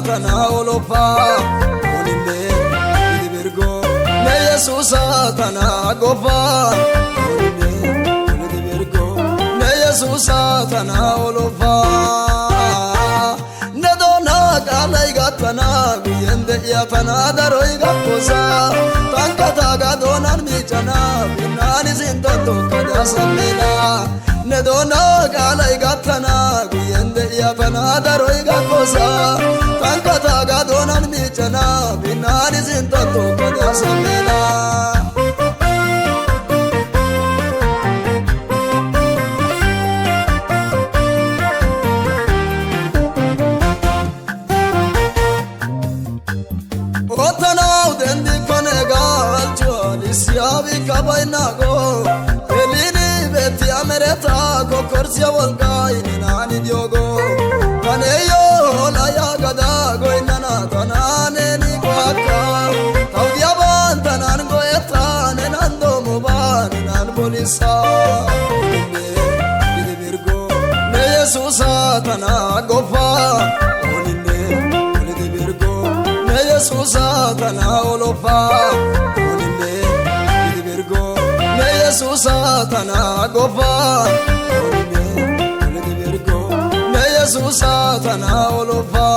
tana olofa onille idi virgo ne Jesus tana gofa onille idi virgo ne Jesus tana olofa ne dona kalai gatana biyende ya tana daroi gakosa tankata ga donan mi chana binani zinto kada samela ne dona kalai gatana biyende ya tana daroi gakosa tankata ga donan mi chana binani zinto kada samela Siabi kabainago elini beti amereta kokorsia volgai nani diogo kaneyo la ya gada goinana tanane ni kwaka taudia ban tanan goeta nenando muban nan polisa ide virgo ne Jesus tana gofa oninde ide virgo ne Jesus tana olofa Jesus tana gofa onille virgo ne Jesus tana olofa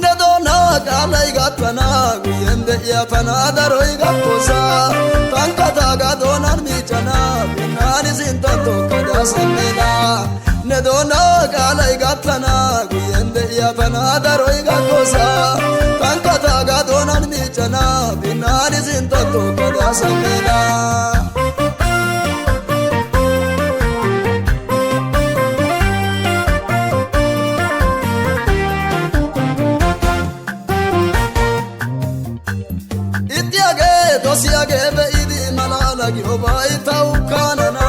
ne dona kalai gatana biyende ya tana daroi gakosa tankata ga donan mi chana binani zinto kada samela ne dona kalai gatana biyende ya tana daroi gakosa tankata ga donan mi chana binani zinto kada samela Dosiage beidi malala gihobai tau kanana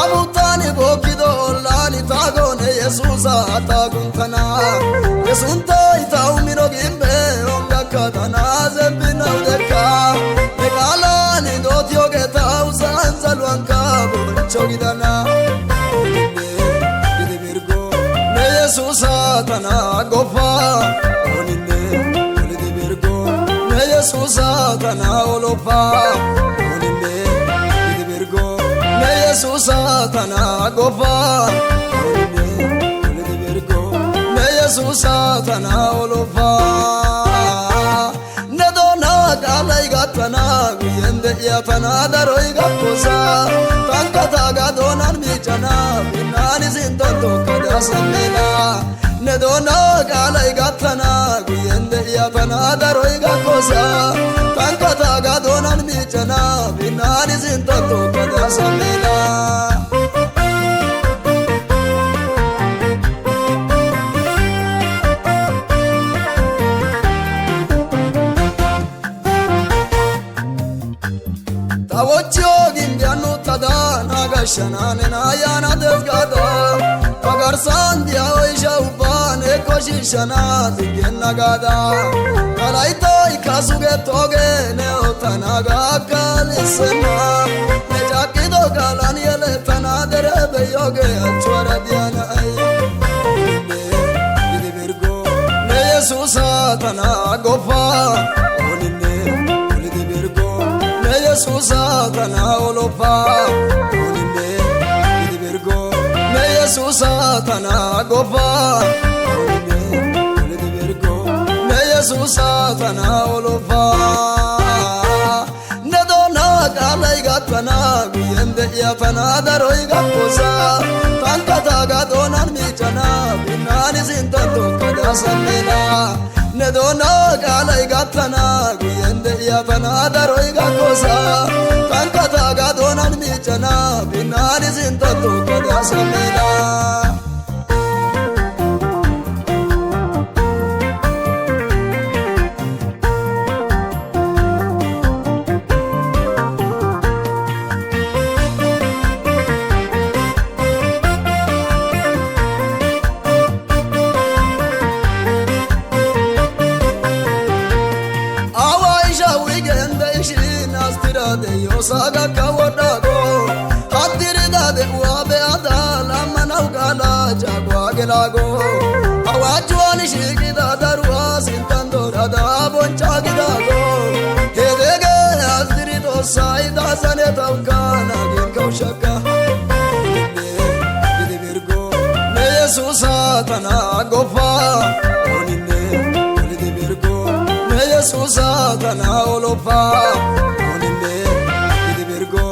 amutani bokido lani tagone Yesusa taguntana Yesunta itau minogimbe onga katana zembina udeka megalani dotioge tau sanzaluanka bonchogidana ide virgo ne Yesusa tana gofa oninde Jesus tana olofa onille idi virgo ne Jesus tana gofa onille idi virgo ne Jesus tana olofa ne dona kalai gatana biyende ya tana daroi gakosa tankata ga donan mi chana binani zinto kada samela ne dona kalai gatana biyende ya tana daroi gakosa tankata ga donan mi chana binani zinto kada samela tawocho gimbianu tada nagashanane na yana desgada agarsan dia oisha upane koshishana digenna gada kalaito ikasuge toge ne otanaga kalisena ne jakido galani ele tanadere beyoge achwara diana ai ide virgo ne Jesus tana gofa onille ide virgo ne Jesus tana olofa onille ide virgo ne Jesus tana gofa onille ide virgo ne Jesus tana olofa ne dona kalai gatana biyende ya tana daroi gakosa tankata ga donan mi chana binani zinto kada samela ne dona kalai gatana biyende ya tana daroi gakosa tankata ga donan mi chana binani zinto kada samela saga kawodago hadirida de uabe adala manau gala jagwa gelago awajwani zane tawkana gin kaushaka Gidi virgo ne Yesusa tana gofa Onine Gidi virgo ne Yesusa tana olofa Onine Gidi virgo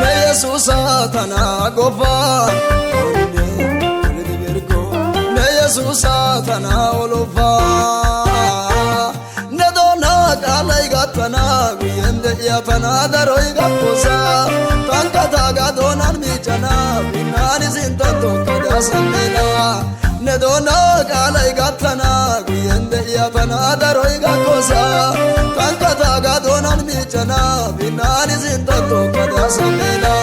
ne Yesusa tana gofa Onine Gidi virgo ne Yesusa tana olofa Kalai gatana guyende iyatana daroy gattosa tanka taga donan michana binani sintanto kada samela ne dona kalai gatana guyende iyatana daroy gattosa tanka taga donan michana binani sintanto kada samela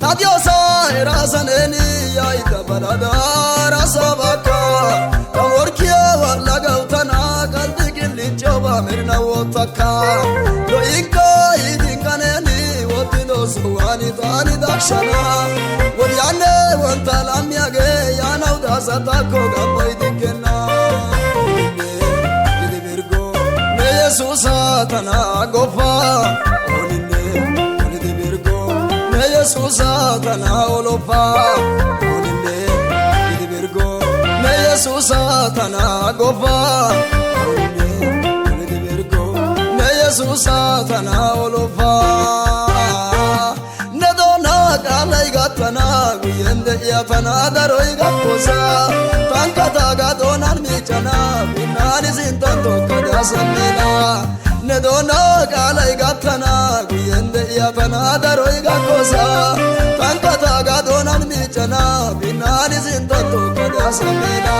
Adiosa erasaneni ya itabalada rasabaka Kamorkia wala gautana kalbi gilichoba mirna wotaka Lo inka idinkaneni wotido suwani tani dakshana Wolyane wantalamyage yana udasatako gaboy dikena Gidi virgo ne Yesusa tana gofa Yesusa tana olofa Onine Gidi virgo ne Yesusa tana gofa Onine Gidi virgo ne Yesusa tana olofa Ne dona kalai gatana guyende iyatana daroy gattosa tanka taga donan michana binani sintanto kada samela Ne dona kalai gatana guyende iyatana daroy gattosa tanka taga donan michana binani sintanto kada samela